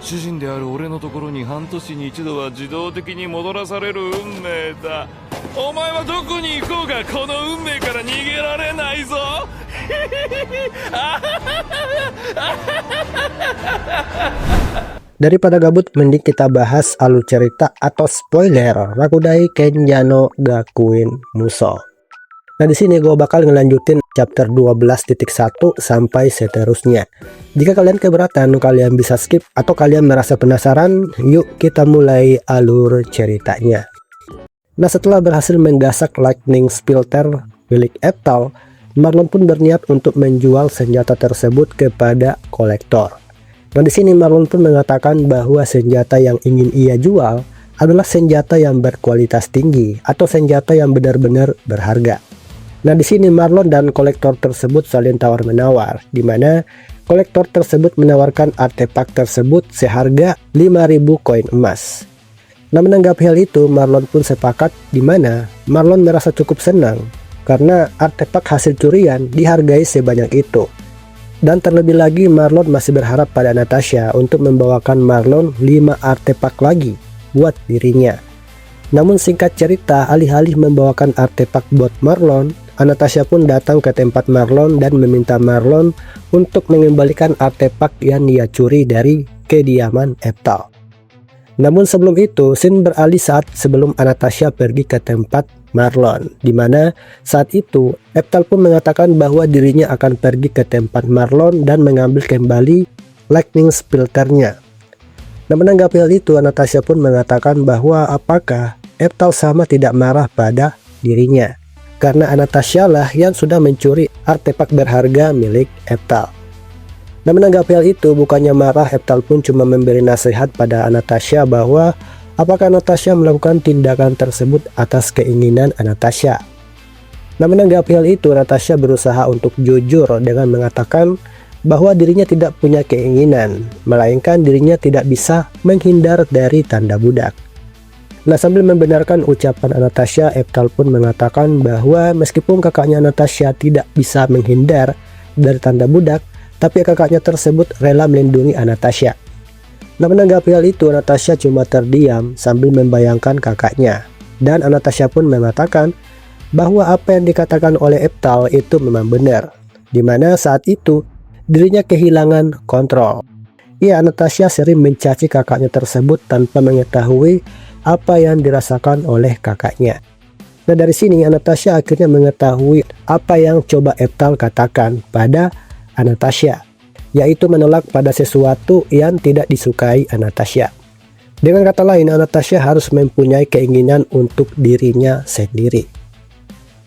主人である俺のところに半年に一度は自動的に戻らされる運命だ。お前はどこに行こうがこの運命から逃げられないぞ。Daripada gabut, mending kita bahas alur cerita atau spoiler Rakudai Kenjano Gakuen Musou. Nah, di sini gue bakal ngelanjutin chapter 12.1 sampai seterusnya. Jika kalian keberatan, kalian bisa skip, atau kalian merasa penasaran, yuk kita mulai alur ceritanya. Nah, setelah berhasil menggasak lightning splitter milik Eptal, Marlon pun berniat untuk menjual senjata tersebut kepada kolektor. Nah, di sini Marlon pun mengatakan bahwa senjata yang ingin ia jual adalah senjata yang berkualitas tinggi atau senjata yang benar-benar berharga. Nah, di sini Marlon dan kolektor tersebut saling tawar-menawar, di mana kolektor tersebut menawarkan artefak tersebut seharga 5.000 koin emas. Nah, menanggapi hal itu, Marlon pun sepakat, di mana Marlon merasa cukup senang karena artefak hasil curian dihargai sebanyak itu. Dan terlebih lagi, Marlon masih berharap pada Natasha untuk membawakan Marlon 5 artefak lagi buat dirinya. Namun singkat cerita, alih-alih membawakan artefak buat Marlon, Natasha pun datang ke tempat Marlon dan meminta Marlon untuk mengembalikan artefak yang ia curi dari kediaman Eptal. Namun sebelum itu, scene beralih saat sebelum Natasha pergi ke tempat Marlon, di mana saat itu Eptal pun mengatakan bahwa dirinya akan pergi ke tempat Marlon dan mengambil kembali lightning splitternya. Nah, menanggapi hal itu, Natasha pun mengatakan bahwa apakah Eptal sama tidak marah pada dirinya, karena Natasha lah yang sudah mencuri artefak berharga milik Eptal. Nah, menanggapi hal itu, bukannya marah, Eptal pun cuma memberi nasihat pada Natasha bahwa apakah Natasha melakukan tindakan tersebut atas keinginan Natasha. Nah, menanggapi hal itu, Natasha berusaha untuk jujur dengan mengatakan bahwa dirinya tidak punya keinginan, melainkan dirinya tidak bisa menghindar dari tanda budak. Nah, sambil membenarkan ucapan Natasha, Eptal pun mengatakan bahwa meskipun kakaknya Natasha tidak bisa menghindar dari tanda budak, tapi kakaknya tersebut rela melindungi Natasha. Nah, menanggapi hal itu, Natasha cuma terdiam sambil membayangkan kakaknya. Dan Natasha pun mengatakan bahwa apa yang dikatakan oleh Eptal itu memang benar, di mana saat itu dirinya kehilangan kontrol. Ya, Natasha sering mencaci kakaknya tersebut tanpa mengetahui apa yang dirasakan oleh kakaknya. Nah, dari sini Natasha akhirnya mengetahui apa yang coba Eptal katakan pada Natasha, yaitu menolak pada sesuatu yang tidak disukai Natasha. Dengan kata lain, Natasha harus mempunyai keinginan untuk dirinya sendiri.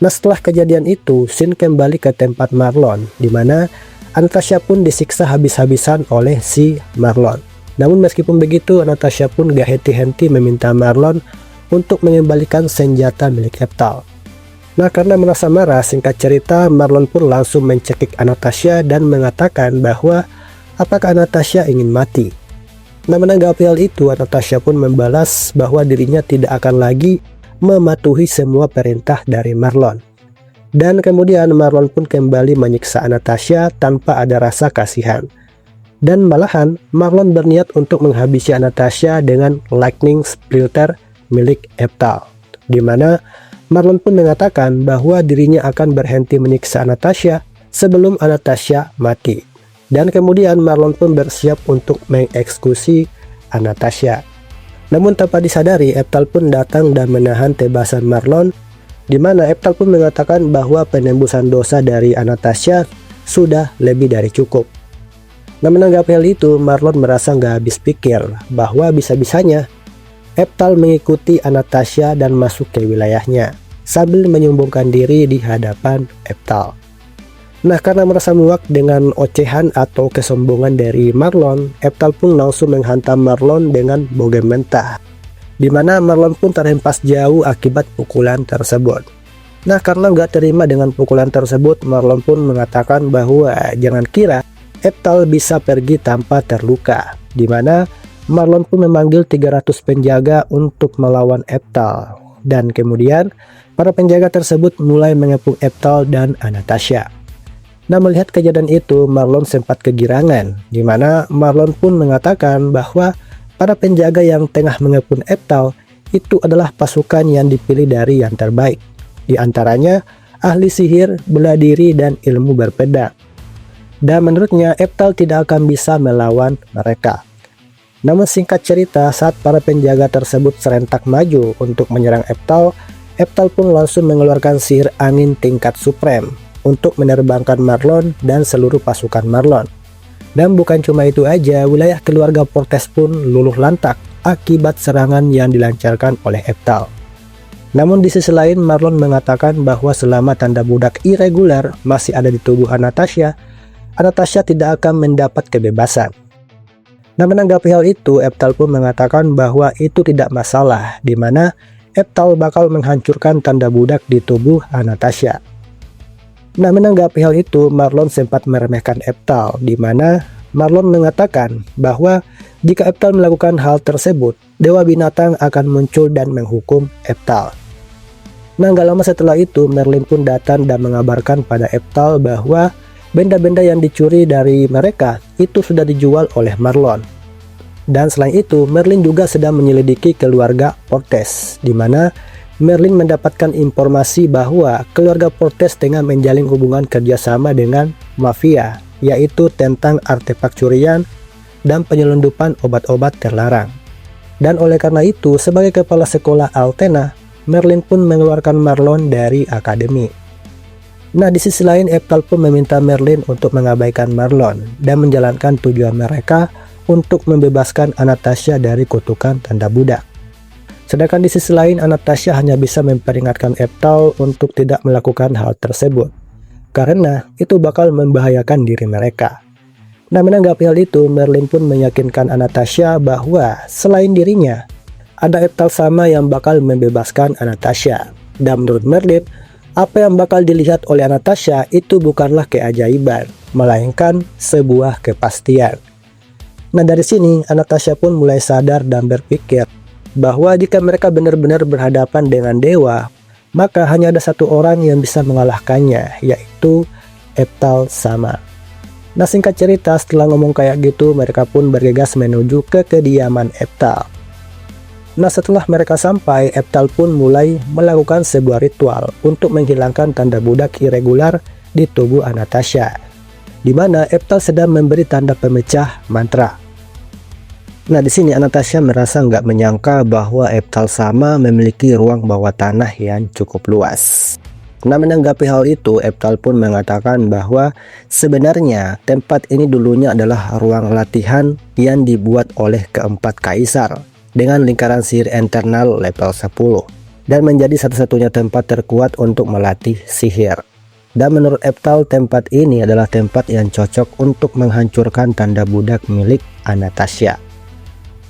Nah, setelah kejadian itu, Shin kembali ke tempat Marlon, di mana Natasha pun disiksa habis-habisan oleh si Marlon. Namun meskipun begitu, Natasha pun gak henti-henti meminta Marlon untuk mengembalikan senjata milik Eptal. Nah, karena merasa marah, singkat cerita, Marlon pun langsung mencekik Natasha dan mengatakan bahwa apakah Natasha ingin mati. Nah, menanggapi hal itu, Natasha pun membalas bahwa dirinya tidak akan lagi mematuhi semua perintah dari Marlon. Dan kemudian Marlon pun kembali menyiksa Natasha tanpa ada rasa kasihan. Dan malahan Marlon berniat untuk menghabisi Natasha dengan lightning splitter milik Eptal, di mana Marlon pun mengatakan bahwa dirinya akan berhenti menyiksa Natasha sebelum Natasha mati. Dan kemudian Marlon pun bersiap untuk mengeksekusi Natasha. Namun tanpa disadari, Eptal pun datang dan menahan tebasan Marlon, di mana Eptal pun mengatakan bahwa penembusan dosa dari Natasha sudah lebih dari cukup. Nah, menanggapi hal itu, Marlon merasa nggak habis pikir bahwa bisa-bisanya Eptal mengikuti Natasha dan masuk ke wilayahnya sambil menyombongkan diri di hadapan Eptal. Nah, karena merasa muak dengan ocehan atau kesombongan dari Marlon, Eptal pun langsung menghantam Marlon dengan bogem mentah, di mana Marlon pun terhempas jauh akibat pukulan tersebut. Nah, karena nggak terima dengan pukulan tersebut, Marlon pun mengatakan bahwa jangan kira Eptal bisa pergi tanpa terluka, di mana Marlon pun memanggil 300 penjaga untuk melawan Eptal. Dan kemudian para penjaga tersebut mulai mengepung Eptal dan Natasha. Nah, melihat kejadian itu, Marlon sempat kegirangan, di mana Marlon pun mengatakan bahwa para penjaga yang tengah mengepung Eftal itu adalah pasukan yang dipilih dari yang terbaik. Di antaranya ahli sihir, bela diri, dan ilmu berpedang. Dan menurutnya Eftal tidak akan bisa melawan mereka. Namun singkat cerita, saat para penjaga tersebut serentak maju untuk menyerang Eftal, Eftal pun langsung mengeluarkan sihir angin tingkat supreme untuk menerbangkan Marlon dan seluruh pasukan Marlon. Dan bukan cuma itu aja, wilayah keluarga Portes pun luluh lantak akibat serangan yang dilancarkan oleh Eftal. Namun di sisi lain, Marlon mengatakan bahwa selama tanda budak irregular masih ada di tubuh Anastasia tidak akan mendapat kebebasan. Nah, menanggapi hal itu, Eftal pun mengatakan bahwa itu tidak masalah, di mana Eftal bakal menghancurkan tanda budak di tubuh Anastasia. Nah, menanggapi hal itu, Marlon sempat meremehkan Eftal, di mana Marlon mengatakan bahwa jika Eftal melakukan hal tersebut, Dewa Binatang akan muncul dan menghukum Eftal. Nah, gak lama setelah itu, Merlin pun datang dan mengabarkan pada Eftal bahwa benda-benda yang dicuri dari mereka itu sudah dijual oleh Marlon. Dan selain itu, Merlin juga sedang menyelidiki keluarga Portes, di mana Merlin mendapatkan informasi bahwa keluarga Portes tengah menjalin hubungan kerjasama dengan mafia, yaitu tentang artefak curian dan penyelundupan obat-obat terlarang. Dan oleh karena itu, sebagai kepala sekolah Altena, Merlin pun mengeluarkan Marlon dari akademi. Nah, di sisi lain, Eftal pun meminta Merlin untuk mengabaikan Marlon dan menjalankan tujuan mereka untuk membebaskan Anastasia dari kutukan tanda budak. Sedangkan di sisi lain, Anastasia hanya bisa memperingatkan Eftal untuk tidak melakukan hal tersebut, karena itu bakal membahayakan diri mereka. Nah, menanggapi hal itu, Merlin pun meyakinkan Anastasia bahwa selain dirinya, ada Eftal sama yang bakal membebaskan Anastasia. Dan menurut Merlin, apa yang bakal dilihat oleh Anastasia itu bukanlah keajaiban, melainkan sebuah kepastian. Nah, dari sini Anastasia pun mulai sadar dan berpikir bahwa jika mereka benar-benar berhadapan dengan dewa, maka hanya ada satu orang yang bisa mengalahkannya, yaitu Eftal sama. Nah, singkat cerita, setelah ngomong kayak gitu, mereka pun bergegas menuju ke kediaman Eftal. Nah, setelah mereka sampai, Eftal pun mulai melakukan sebuah ritual untuk menghilangkan tanda budak irregular di tubuh Anastasia, di mana Eftal sedang memberi tanda pemecah mantra. Nah, di sini Anastasia merasa nggak menyangka bahwa Eftal sama memiliki ruang bawah tanah yang cukup luas. Nah, menanggapi hal itu, Eftal pun mengatakan bahwa sebenarnya tempat ini dulunya adalah ruang latihan yang dibuat oleh keempat kaisar dengan lingkaran sihir internal level 10 dan menjadi satu-satunya tempat terkuat untuk melatih sihir. Dan menurut Eftal, tempat ini adalah tempat yang cocok untuk menghancurkan tanda budak milik Anastasia.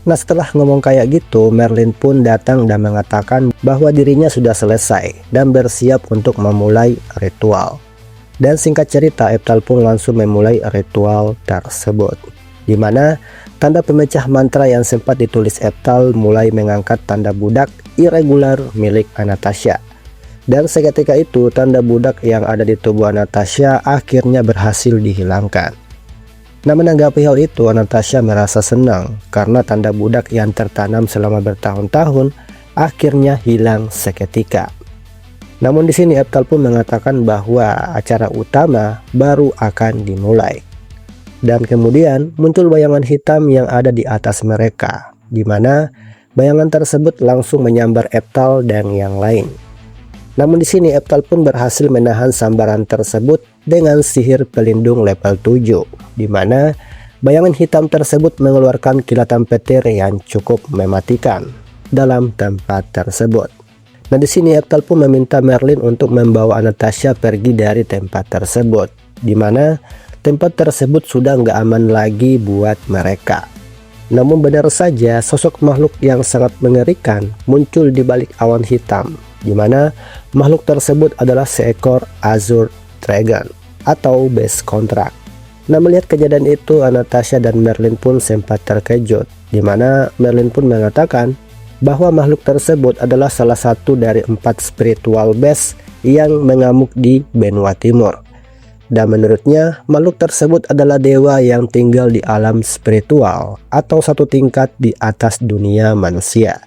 Nah, setelah ngomong kayak gitu, Merlin pun datang dan mengatakan bahwa dirinya sudah selesai dan bersiap untuk memulai ritual. Dan singkat cerita, Eftal pun langsung memulai ritual tersebut, di mana tanda pemecah mantra yang sempat ditulis Eftal mulai mengangkat tanda budak irregular milik Anastasia. Dan seketika itu, tanda budak yang ada di tubuh Anastasia akhirnya berhasil dihilangkan. Nah, menanggapi hal itu, Anastasia merasa senang karena tanda budak yang tertanam selama bertahun-tahun akhirnya hilang seketika. Namun di sini Eftal pun mengatakan bahwa acara utama baru akan dimulai. Dan kemudian muncul bayangan hitam yang ada di atas mereka, di mana bayangan tersebut langsung menyambar Eftal dan yang lain. Namun di sini Eftal pun berhasil menahan sambaran tersebut dengan sihir pelindung level 7, di mana bayangan hitam tersebut mengeluarkan kilatan petir yang cukup mematikan dalam tempat tersebut. Nah, di sini Eftal pun meminta Merlin untuk membawa Anastasia pergi dari tempat tersebut, di mana tempat tersebut sudah nggak aman lagi buat mereka. Namun benar saja, sosok makhluk yang sangat mengerikan muncul di balik awan hitam, di mana makhluk tersebut adalah seekor Azure Dragon atau base contract. Nah, melihat kejadian itu, Anastasia dan Merlin pun sempat terkejut, di mana Merlin pun mengatakan bahwa makhluk tersebut adalah salah satu dari 4 spiritual base yang mengamuk di benua timur. Dan menurutnya, makhluk tersebut adalah dewa yang tinggal di alam spiritual atau satu tingkat di atas dunia manusia.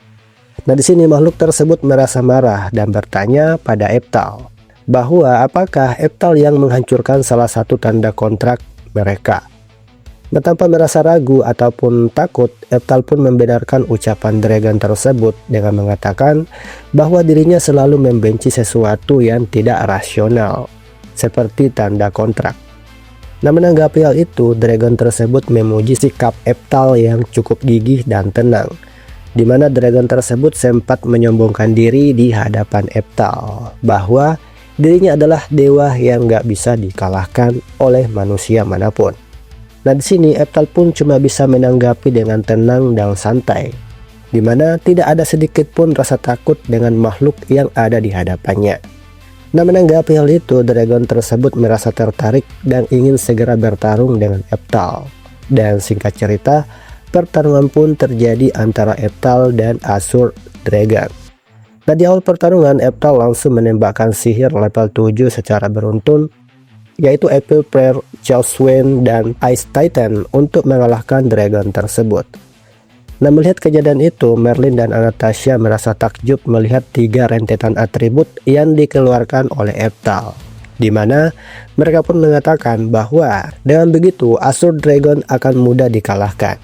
Nah, di sini makhluk tersebut merasa marah dan bertanya pada Eftal bahwa apakah Eftal yang menghancurkan salah satu tanda kontrak mereka. Nah, tanpa merasa ragu ataupun takut, Eftal pun membenarkan ucapan dragon tersebut dengan mengatakan bahwa dirinya selalu membenci sesuatu yang tidak rasional, seperti tanda kontrak. Nah, menanggapi hal itu, dragon tersebut memuji sikap Eftal yang cukup gigih dan tenang, di mana dragon tersebut sempat menyombongkan diri di hadapan Eftal bahwa dirinya adalah dewa yang gak bisa dikalahkan oleh manusia manapun. Nah, di sini Eftal pun cuma bisa menanggapi dengan tenang dan santai, di mana tidak ada sedikit pun rasa takut dengan makhluk yang ada di hadapannya. Nah, menanggapi hal itu, dragon tersebut merasa tertarik dan ingin segera bertarung dengan Eftal. Dan singkat cerita, pertarungan pun terjadi antara Eftal dan Azure Dragon. Nah, di awal pertarungan, Eftal langsung menembakkan sihir level 7 secara beruntun, yaitu Apple Prayer, Chaos Wind, dan Ice Titan untuk mengalahkan dragon tersebut. Nah, melihat kejadian itu, Merlin dan Anastasia merasa takjub melihat 3 rentetan atribut yang dikeluarkan oleh Eftal, di mana mereka pun mengatakan bahwa dengan begitu Azure Dragon akan mudah dikalahkan.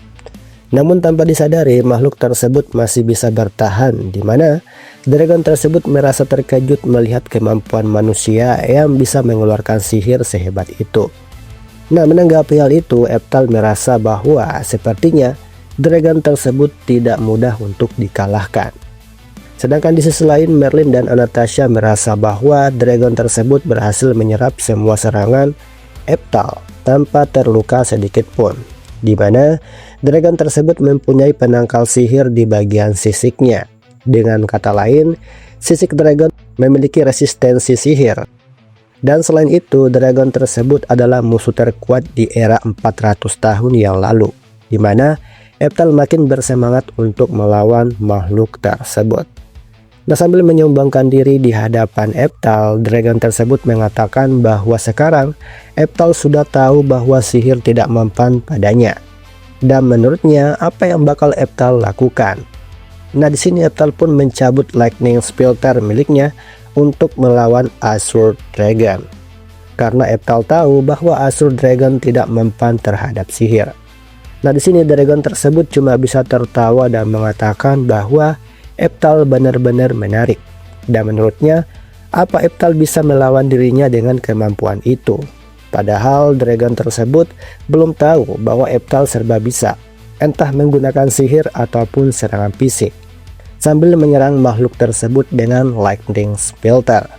Namun tanpa disadari, makhluk tersebut masih bisa bertahan, di mana dragon tersebut merasa terkejut melihat kemampuan manusia yang bisa mengeluarkan sihir sehebat itu. Nah, menanggapi hal itu, Eftal merasa bahwa sepertinya dragon tersebut tidak mudah untuk dikalahkan. Sedangkan di sisi lain, Merlin dan Anastasia merasa bahwa dragon tersebut berhasil menyerap semua serangan Eftal tanpa terluka sedikit pun, di mana dragon tersebut mempunyai penangkal sihir di bagian sisiknya. Dengan kata lain, sisik dragon memiliki resistensi sihir. Dan selain itu, dragon tersebut adalah musuh terkuat di era 400 tahun yang lalu, di mana Eftal makin bersemangat untuk melawan makhluk tersebut. Nah, sambil menyombongkan diri di hadapan Eftal, dragon tersebut mengatakan bahwa sekarang Eftal sudah tahu bahwa sihir tidak mempan padanya. Dan menurutnya, apa yang bakal Eftal lakukan? Nah, di sini Eftal pun mencabut Lightning Splitter miliknya untuk melawan Azure Dragon. Karena Eftal tahu bahwa Azure Dragon tidak mempan terhadap sihir. Nah, di sini dragon tersebut cuma bisa tertawa dan mengatakan bahwa Eftal benar-benar menarik. Dan menurutnya, apa Eftal bisa melawan dirinya dengan kemampuan itu? Padahal dragon tersebut belum tahu bahwa Eftal serba bisa, entah menggunakan sihir ataupun serangan fisik, sambil menyerang makhluk tersebut dengan Lightning Splitter.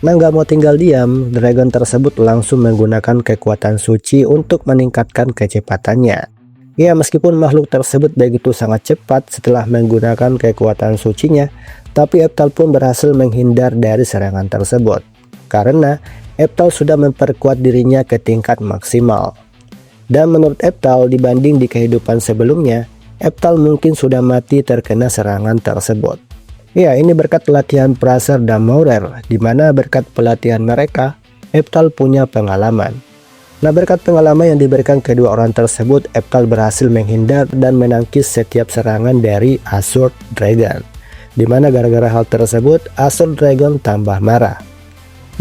Nah, gak mau tinggal diam, dragon tersebut langsung menggunakan kekuatan suci untuk meningkatkan kecepatannya. Ya, meskipun makhluk tersebut begitu sangat cepat setelah menggunakan kekuatan sucinya, tapi Eftal pun berhasil menghindar dari serangan tersebut, karena Eftal sudah memperkuat dirinya ke tingkat maksimal. Dan menurut Eftal, dibanding di kehidupan sebelumnya, Eftal mungkin sudah mati terkena serangan tersebut. Ya, ini berkat pelatihan Praser dan Maurer, di mana berkat pelatihan mereka, Eftal punya pengalaman. Nah, berkat pengalaman yang diberikan kedua orang tersebut, Eftal berhasil menghindar dan menangkis setiap serangan dari Azure Dragon, di mana gara-gara hal tersebut, Azure Dragon tambah marah.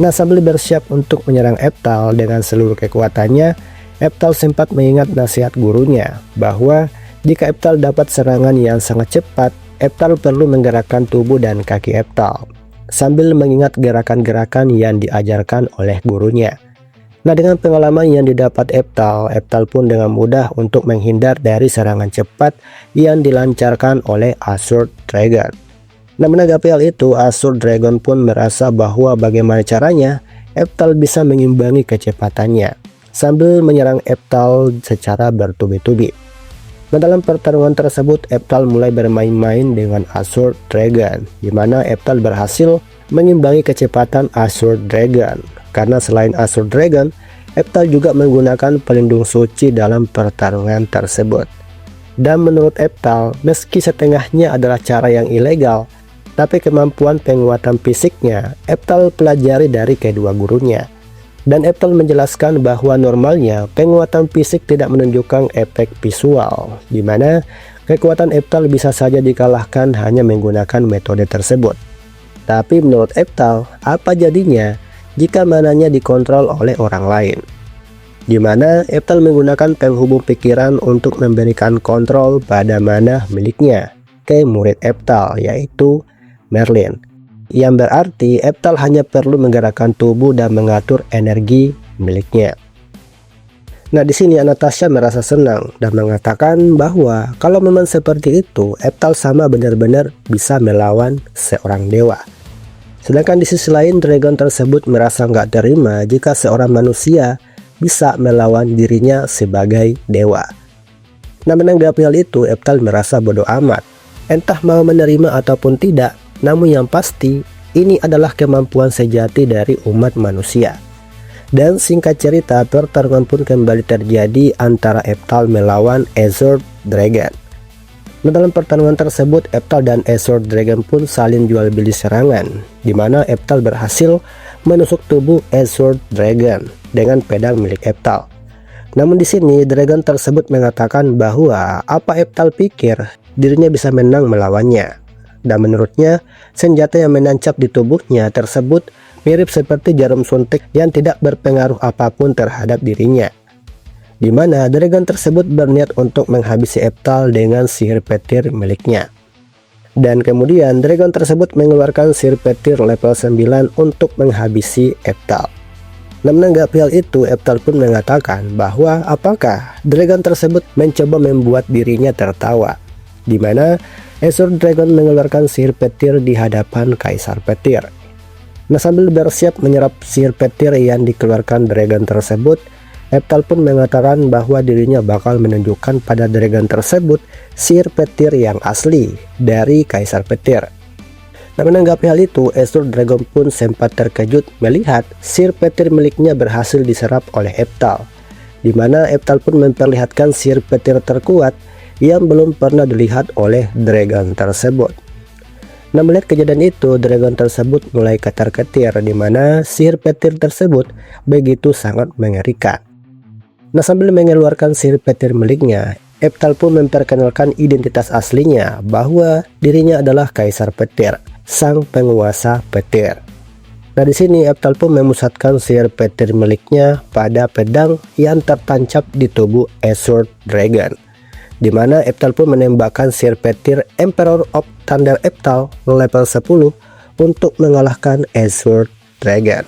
Nah, sambil bersiap untuk menyerang Eftal dengan seluruh kekuatannya, Eftal sempat mengingat nasihat gurunya bahwa jika Eftal dapat serangan yang sangat cepat, Eftal perlu menggerakkan tubuh dan kaki Eftal, sambil mengingat gerakan-gerakan yang diajarkan oleh gurunya. Nah, dengan pengalaman yang didapat Eftal pun dengan mudah untuk menghindar dari serangan cepat yang dilancarkan oleh Azure Dragon. Nah, menanggapi hal itu, Azure Dragon pun merasa bahwa bagaimana caranya Eftal bisa mengimbangi kecepatannya, sambil menyerang Eftal secara bertubi-tubi. Nah, dalam pertarungan tersebut, Eftal mulai bermain-main dengan Azure Dragon, di mana Eftal berhasil mengimbangi kecepatan Azure Dragon. Karena selain Azure Dragon, Eftal juga menggunakan pelindung suci dalam pertarungan tersebut. Dan menurut Eftal, meski setengahnya adalah cara yang ilegal, tapi kemampuan penguatan fisiknya Eftal pelajari dari kedua gurunya. Dan Eptal menjelaskan bahwa normalnya penguatan fisik tidak menunjukkan efek visual, di mana kekuatan Eptal bisa saja dikalahkan hanya menggunakan metode tersebut. Tapi menurut Eptal, apa jadinya jika mananya dikontrol oleh orang lain? Di mana Eptal menggunakan penghubung pikiran untuk memberikan kontrol pada mana miliknya ke murid Eptal, yaitu Merlin. Yang berarti Eptal hanya perlu menggerakkan tubuh dan mengatur energi miliknya. Nah, di sini Anastasia merasa senang dan mengatakan bahwa kalau memang seperti itu, Eptal sama benar-benar bisa melawan seorang dewa. Sedangkan di sisi lain, dragon tersebut merasa nggak terima jika seorang manusia bisa melawan dirinya sebagai dewa. Nah, menanggapi hal itu, Eptal merasa bodoh amat. Entah mau menerima ataupun tidak, namun yang pasti, ini adalah kemampuan sejati dari umat manusia. Dan singkat cerita, pertarungan pun kembali terjadi antara Eptal melawan Azure Dragon. Nah, dalam pertarungan tersebut, Eptal dan Azure Dragon pun saling jual beli serangan, di mana Eptal berhasil menusuk tubuh Azure Dragon dengan pedang milik Eptal. Namun di sini, Dragon tersebut mengatakan bahwa apa Eptal pikir dirinya bisa menang melawannya. Dan menurutnya, senjata yang menancap di tubuhnya tersebut mirip seperti jarum suntik yang tidak berpengaruh apapun terhadap dirinya. Di mana dragon tersebut berniat untuk menghabisi Eptal dengan sihir petir miliknya. Dan kemudian dragon tersebut mengeluarkan sihir petir level 9 untuk menghabisi Eptal. Nah, menanggapi hal itu, Eptal pun mengatakan bahwa apakah dragon tersebut mencoba membuat dirinya tertawa. Di mana Azure Dragon mengeluarkan sihir petir di hadapan Kaisar Petir. Nah, sambil bersiap menyerap sihir petir yang dikeluarkan dragon tersebut, Eptal pun mengatakan bahwa dirinya bakal menunjukkan pada dragon tersebut sihir petir yang asli dari Kaisar Petir. Nah, menanggapi hal itu, Azure Dragon pun sempat terkejut melihat sihir petir miliknya berhasil diserap oleh Eptal. Di mana Eptal pun memperlihatkan sihir petir terkuat yang belum pernah dilihat oleh dragon tersebut. Nah, melihat kejadian itu, dragon tersebut mulai ketar-ketir, di mana sihir petir tersebut begitu sangat mengerikan. Nah, sambil mengeluarkan sihir petir miliknya, Eptal pun memperkenalkan identitas aslinya bahwa dirinya adalah Kaisar Petir, sang penguasa petir. Nah, di sini Eptal pun memusatkan sihir petir miliknya pada pedang yang tertancap di tubuh Azure Dragon. Di mana Eptal pun menembakkan sihir petir Emperor of Thunder Eptal level 10 untuk mengalahkan Azure Dragon.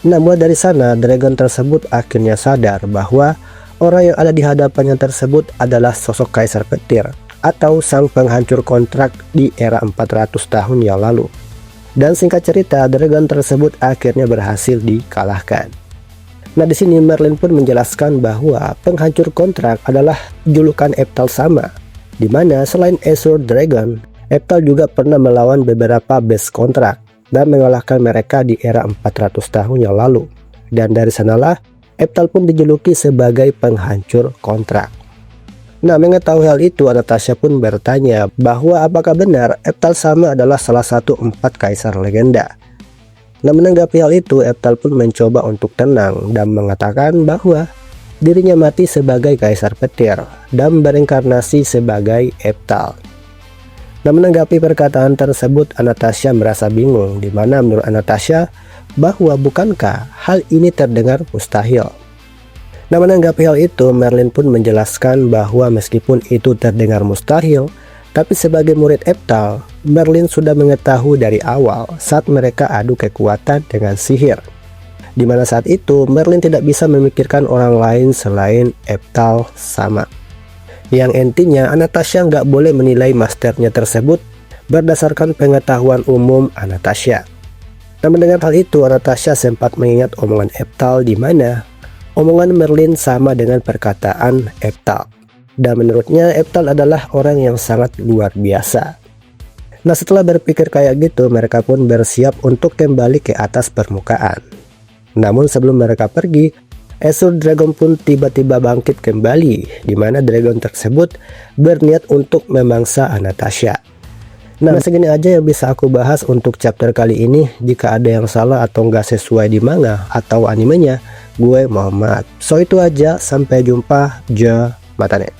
Nah, mulai dari sana dragon tersebut akhirnya sadar bahwa orang yang ada di hadapannya tersebut adalah sosok Kaisar Petir atau sang penghancur kontrak di era 400 tahun yang lalu. Dan singkat cerita, dragon tersebut akhirnya berhasil dikalahkan. Nah, di sini Merlin pun menjelaskan bahwa penghancur kontrak adalah julukan Eptal sama, di mana selain Azure Dragon, Eptal juga pernah melawan beberapa base kontrak dan mengalahkan mereka di era 400 tahun yang lalu. Dan dari sanalah Eptal pun dijuluki sebagai penghancur kontrak. Nah, mengetahui hal itu, Anastasia pun bertanya bahwa apakah benar Eptal sama adalah salah satu 4 kaisar legenda. Nah, menanggapi hal itu, Eptal pun mencoba untuk tenang dan mengatakan bahwa dirinya mati sebagai Kaisar Petir dan berinkarnasi sebagai Eptal. Nah, menanggapi perkataan tersebut, Anastasia merasa bingung, di mana menurut Anastasia bahwa bukankah hal ini terdengar mustahil. Nah, menanggapi hal itu, Merlin pun menjelaskan bahwa meskipun itu terdengar mustahil, tapi sebagai murid Eptal, Merlin sudah mengetahui dari awal saat mereka adu kekuatan dengan sihir. Di mana saat itu Merlin tidak bisa memikirkan orang lain selain Eptal sama. Yang intinya Anastasia nggak boleh menilai masternya tersebut berdasarkan pengetahuan umum Anastasia. Dan mendengar hal itu, Anastasia sempat mengingat omongan Eptal, di mana omongan Merlin sama dengan perkataan Eptal. Dan menurutnya Eptal adalah orang yang sangat luar biasa. Nah, setelah berpikir kayak gitu, mereka pun bersiap untuk kembali ke atas permukaan. Namun sebelum mereka pergi, Azure Dragon pun tiba-tiba bangkit kembali, di mana dragon tersebut berniat untuk memangsa Anastasia. Nah, segini aja yang bisa aku bahas untuk chapter kali ini. Jika ada yang salah atau nggak sesuai di manga atau animenya, gue mohon maaf. So itu aja, sampai jumpa, matane.